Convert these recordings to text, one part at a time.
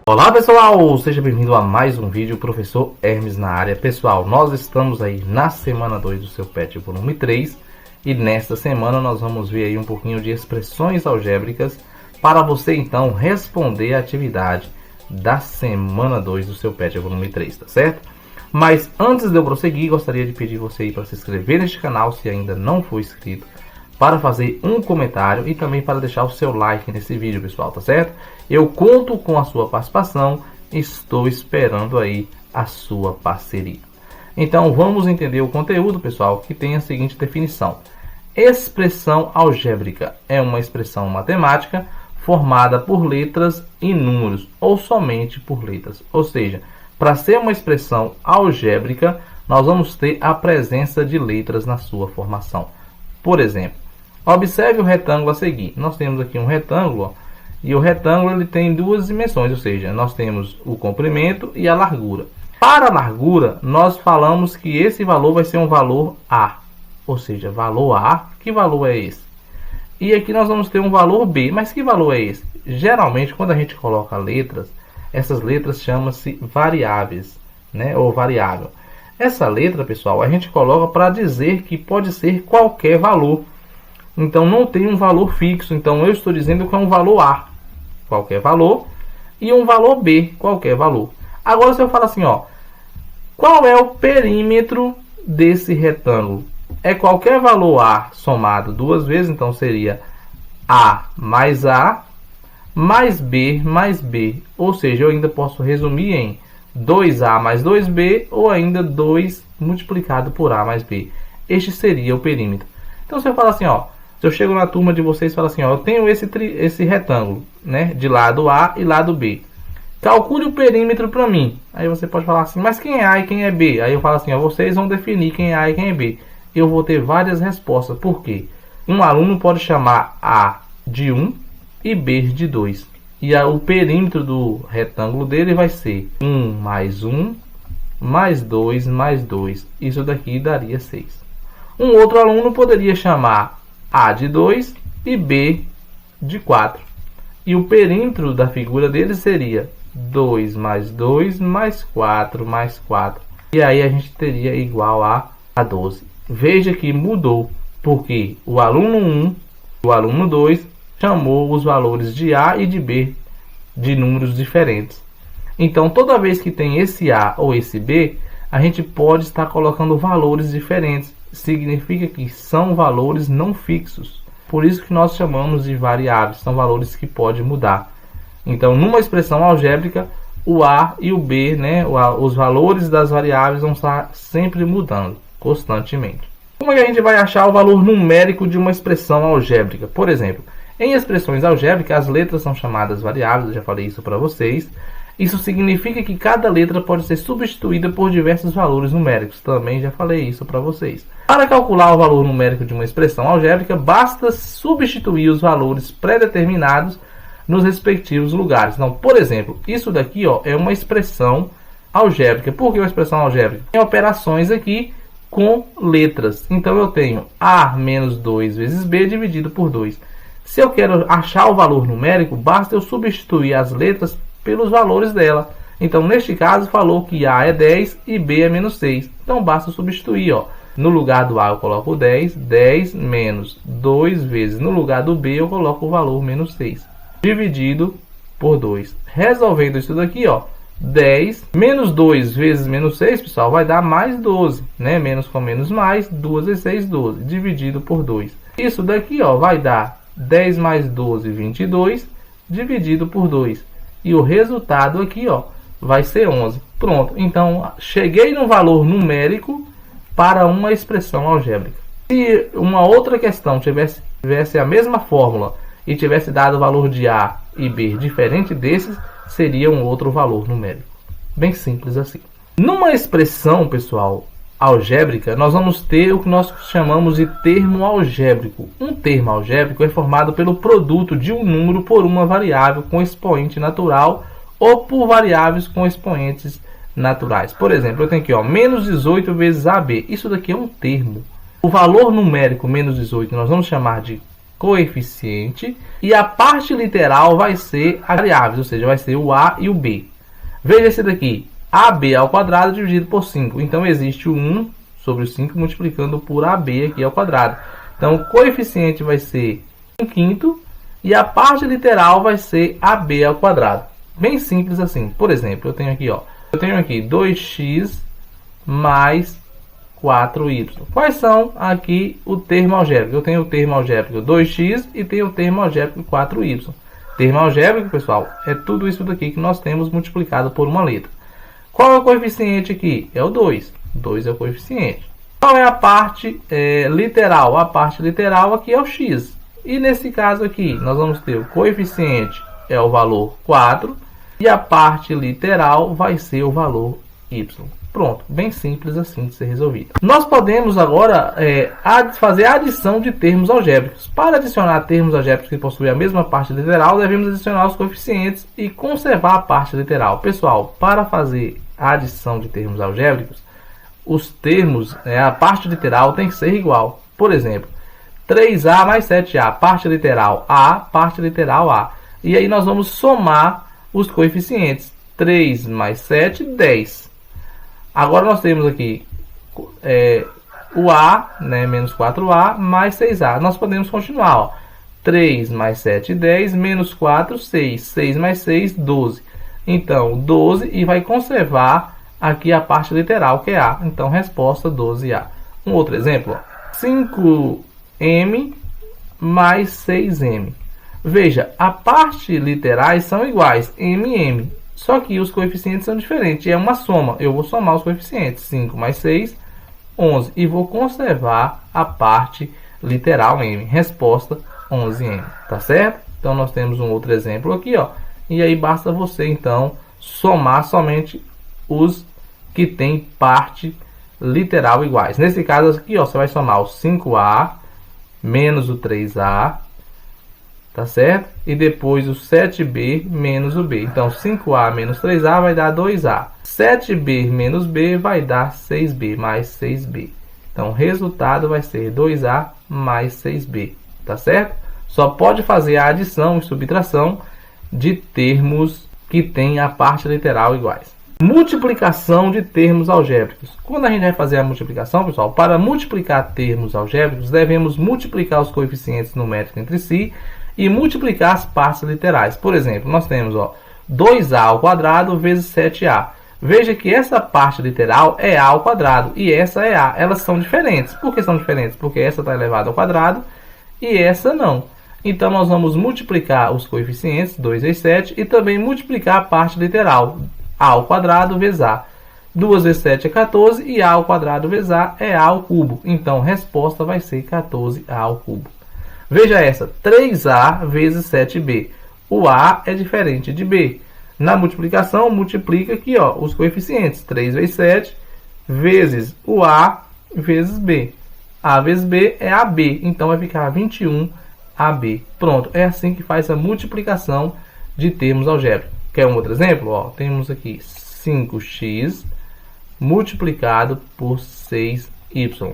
Olá pessoal, seja bem-vindo a mais um vídeo, professor Hermes na área. Pessoal, nós estamos aí na semana 2 do seu PET volume 3 e nesta semana nós vamos ver aí um pouquinho de expressões algébricas para você então responder a atividade da semana 2 do seu PET volume 3, tá certo? Mas antes de eu prosseguir, gostaria de pedir você aí para se inscrever neste canal se ainda não for inscrito, para fazer um comentário e também para deixar o seu like nesse vídeo, pessoal, tá certo? Eu conto com a sua participação, estou esperando aí a sua parceria. Então vamos entender o conteúdo, pessoal, que tem a seguinte definição. Expressão algébrica é uma expressão matemática formada por letras e números, ou somente por letras. Ou seja, para ser uma expressão algébrica, nós vamos ter a presença de letras na sua formação. Por exemplo, observe o retângulo a seguir. Nós temos aqui um retângulo, ó, e o retângulo ele tem duas dimensões, ou seja, nós temos o comprimento e a largura. Para a largura, nós falamos que esse valor vai ser um valor A, ou seja, valor A, que valor é esse? E aqui nós vamos ter um valor B, mas que valor é esse? Geralmente, quando a gente coloca letras, essas letras chamam-se variáveis, né, ou variável. Essa letra, pessoal, a gente coloca para dizer que pode ser qualquer valor. Então não tem um valor fixo, então eu estou dizendo que é um valor A, qualquer valor, e um valor B, qualquer valor. Agora se eu falar assim, ó, qual é o perímetro desse retângulo? É qualquer valor A somado duas vezes, então seria A mais B mais B, ou seja, eu ainda posso resumir em 2A mais 2B, ou ainda 2 multiplicado por A mais B. Este seria o perímetro. Então se eu falar assim, ó, se eu chego na turma de vocês e falo assim, ó, eu tenho esse retângulo, né, de lado A e lado B. Calcule o perímetro para mim. Aí você pode falar assim, mas quem é A e quem é B? Aí eu falo assim, ó, vocês vão definir quem é A e quem é B. Eu vou ter várias respostas. Por quê? Um aluno pode chamar A de 1 e B de 2. E o perímetro do retângulo dele vai ser 1 mais 2 mais 2. Isso daqui daria 6. Um outro aluno poderia chamar A de 2 e B de 4. E o perímetro da figura dele seria 2 mais 2 mais 4 mais 4. E aí a gente teria igual a 12. Veja que mudou, porque o aluno 1 e o aluno 2 chamou os valores de A e de B de números diferentes. Então toda vez que tem esse A ou esse B, a gente pode estar colocando valores diferentes. Significa que são valores não fixos. Por isso que nós chamamos de variáveis, são valores que podem mudar. Então, numa expressão algébrica, o A e o B, né, os valores das variáveis vão estar sempre mudando, constantemente. Como é que a gente vai achar o valor numérico de uma expressão algébrica? Por exemplo, em expressões algébricas, as letras são chamadas variáveis, eu já falei isso para vocês. Isso significa que cada letra pode ser substituída por diversos valores numéricos. Também já falei isso para vocês. Para calcular o valor numérico de uma expressão algébrica, basta substituir os valores pré-determinados nos respectivos lugares. Então, por exemplo, isso daqui, ó, é uma expressão algébrica. Por que uma expressão algébrica? Tem operações aqui com letras. Então, eu tenho A menos 2 vezes B dividido por 2. Se eu quero achar o valor numérico, basta eu substituir as letras pelos valores dela. Então, neste caso, falou que A é 10 e B é menos 6. Então, basta substituir, ó. No lugar do A eu coloco 10, 10 menos 2 vezes. No lugar do B eu coloco o valor menos 6, dividido por 2. Resolvendo isso daqui, ó, 10 menos 2 vezes menos 6, pessoal, vai dar mais 12, né? Menos com menos mais, 2 vezes 6, 12, dividido por 2. Isso daqui, ó, vai dar 10 mais 12, 22, dividido por 2. E o resultado aqui, ó, vai ser 11. Pronto, então cheguei no valor numérico para uma expressão algébrica. Se uma outra questão tivesse a mesma fórmula e tivesse dado o valor de A e B diferente desses, seria um outro valor numérico. Bem simples assim. Numa expressão, pessoal, algébrica, nós vamos ter o que nós chamamos de termo algébrico. Um termo algébrico é formado pelo produto de um número por uma variável com expoente natural ou por variáveis com expoentes naturais. Por exemplo, eu tenho aqui, ó, menos 18 vezes AB. Isso daqui é um termo. O valor numérico menos 18 nós vamos chamar de coeficiente e a parte literal vai ser a variável, ou seja, vai ser o A e o B. Veja esse daqui. AB ao quadrado dividido por 5. Então existe o 1 sobre o 5 multiplicando por AB aqui ao quadrado. Então o coeficiente vai ser 1/5 e a parte literal vai ser AB ao quadrado. Bem simples assim. Por exemplo, eu tenho aqui 2x mais 4y. Quais são aqui o termo algébrico? Eu tenho o termo algébrico 2x e tenho o termo algébrico 4y. Termo algébrico, pessoal, é tudo isso daqui que nós temos multiplicado por uma letra. Qual é o coeficiente aqui? É o 2. 2 é o coeficiente. Qual é a parte literal? A parte literal aqui é o x. E nesse caso aqui, nós vamos ter o coeficiente é o valor 4 e a parte literal vai ser o valor y. Pronto, bem simples assim de ser resolvido. Nós podemos agora fazer a adição de termos algébricos. Para adicionar termos algébricos que possuem a mesma parte literal, devemos adicionar os coeficientes e conservar a parte literal. Pessoal, para fazer a adição de termos algébricos, os termos, a parte literal tem que ser igual. Por exemplo, 3A mais 7A, parte literal A, parte literal A. E aí nós vamos somar os coeficientes. 3 mais 7, 10. Agora nós temos aqui o A, menos 4A, mais 6A. Nós podemos continuar. Ó. 3 mais 7, 10, menos 4, 6. 6 mais 6, 12. Então, 12 e vai conservar aqui a parte literal, que é A. Então, resposta 12A. Um outro exemplo. Ó. 5M mais 6M. Veja, a parte literais são iguais, M e M. Só que os coeficientes são diferentes. É uma soma. Eu vou somar os coeficientes. 5 mais 6, 11. E vou conservar a parte literal M. Resposta 11M. Tá certo? Então, nós temos um outro exemplo aqui, ó. E aí basta você, então, somar somente os que têm parte literal iguais. Nesse caso aqui, ó, você vai somar o 5A menos o 3A, tá certo? E depois o 7B menos o B. Então, 5A menos 3A vai dar 2A. 7B menos B vai dar 6B mais 6B. Então, o resultado vai ser 2A mais 6B, tá certo? Só pode fazer a adição e subtração de termos que têm a parte literal iguais. Multiplicação de termos algébricos. Quando a gente vai fazer a multiplicação, pessoal, para multiplicar termos algébricos, devemos multiplicar os coeficientes numéricos entre si e multiplicar as partes literais. Por exemplo, nós temos 2A ao quadrado vezes 7A. Veja que essa parte literal é A ao quadrado e essa é A. Elas são diferentes. Por que são diferentes? Porque essa está elevada ao quadrado e essa não. Então, nós vamos multiplicar os coeficientes, 2 vezes 7, e também multiplicar a parte literal, A ao quadrado vezes A. 2 vezes 7 é 14, e A ao quadrado vezes A é A ao cubo. Então, a resposta vai ser 14A ao cubo. Veja essa, 3A vezes 7B. O A é diferente de B. Na multiplicação, multiplica aqui os coeficientes, 3 vezes 7, vezes o A, vezes B. A vezes B é AB, então vai ficar 21 AB. Pronto, é assim que faz a multiplicação de termos algébricos. Quer um outro exemplo? Temos aqui 5x multiplicado por 6y.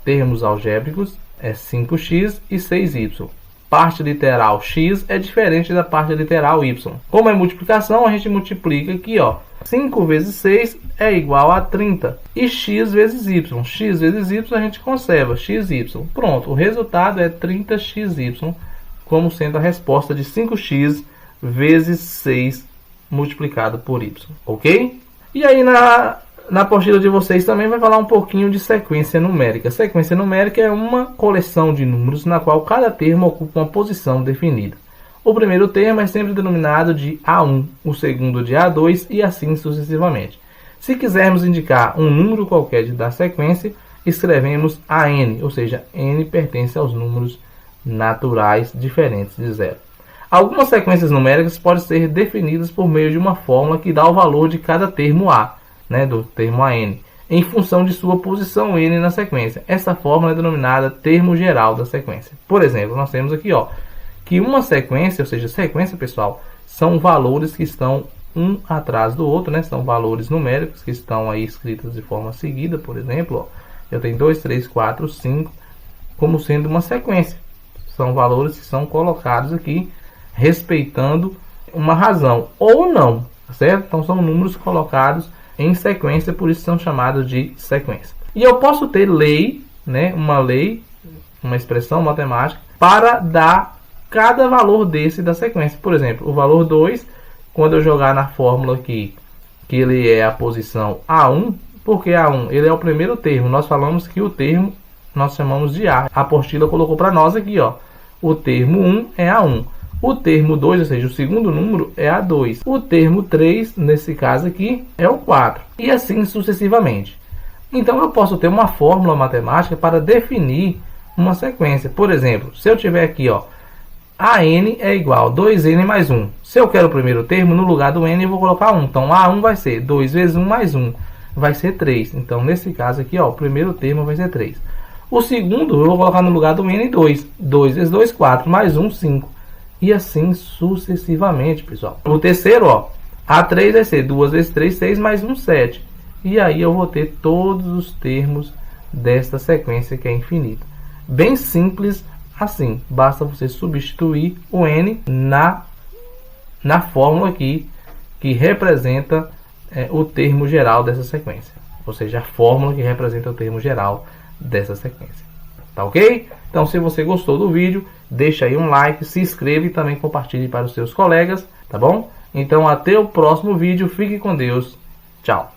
Termos algébricos é 5x e 6y. Parte literal x é diferente da parte literal y. Como é multiplicação, a gente multiplica aqui, 5 vezes 6 é igual a 30. E x vezes y. X vezes y a gente conserva, xy. Pronto, o resultado é 30xy, como sendo a resposta de 5x vezes 6 multiplicado por y. Ok? E aí na apostila de vocês também vai falar um pouquinho de sequência numérica. Sequência numérica é uma coleção de números na qual cada termo ocupa uma posição definida. O primeiro termo é sempre denominado de A1, o segundo de A2 e assim sucessivamente. Se quisermos indicar um número qualquer da sequência, escrevemos AN, ou seja, N pertence aos números naturais diferentes de zero. Algumas sequências numéricas podem ser definidas por meio de uma fórmula que dá o valor de cada termo A, do termo AN. em função de sua posição n na sequência. Essa fórmula é denominada termo geral da sequência. Por exemplo, nós temos aqui, ó, que uma sequência, ou seja, sequência, pessoal, são valores que estão um atrás do outro, né? São valores numéricos que estão aí escritos de forma seguida. Por exemplo, ó, eu tenho 2, 3, 4, 5 como sendo uma sequência. São valores que são colocados aqui respeitando uma razão ou não, certo? Então são números colocados em sequência, por isso são chamados de sequência. E eu posso ter lei, né? Uma expressão matemática para dar cada valor desse da sequência. Por exemplo, o valor 2, quando eu jogar na fórmula aqui, que ele é a posição A1, porque A1 ele é o primeiro termo. Nós falamos que o termo nós chamamos de A. A apostila colocou para nós aqui, ó, o termo 1 é A1. O termo 2, ou seja, o segundo número é A2. O termo 3, nesse caso aqui, é o 4. E assim sucessivamente. Então eu posso ter uma fórmula matemática para definir uma sequência. Por exemplo, se eu tiver aqui, ó, AN é igual a 2N mais 1. Se eu quero o primeiro termo, no lugar do N eu vou colocar 1. Então A1 vai ser 2 vezes 1 mais 1. Vai ser 3. Então nesse caso aqui, ó, o primeiro termo vai ser 3. O segundo eu vou colocar no lugar do N 2. 2 vezes 2, 4. Mais 1, 5. E assim sucessivamente, pessoal. O terceiro, ó, A3 vai ser 2 vezes 3, 6 mais 1, 7. E aí eu vou ter todos os termos desta sequência que é infinita. Bem simples assim. Basta você substituir o N na fórmula aqui que representa o termo geral dessa sequência. Ou seja, a fórmula que representa o termo geral dessa sequência. Tá ok? Então, se você gostou do vídeo, deixa aí um like, se inscreva e também compartilhe para os seus colegas, tá bom? Então, até o próximo vídeo. Fique com Deus. Tchau.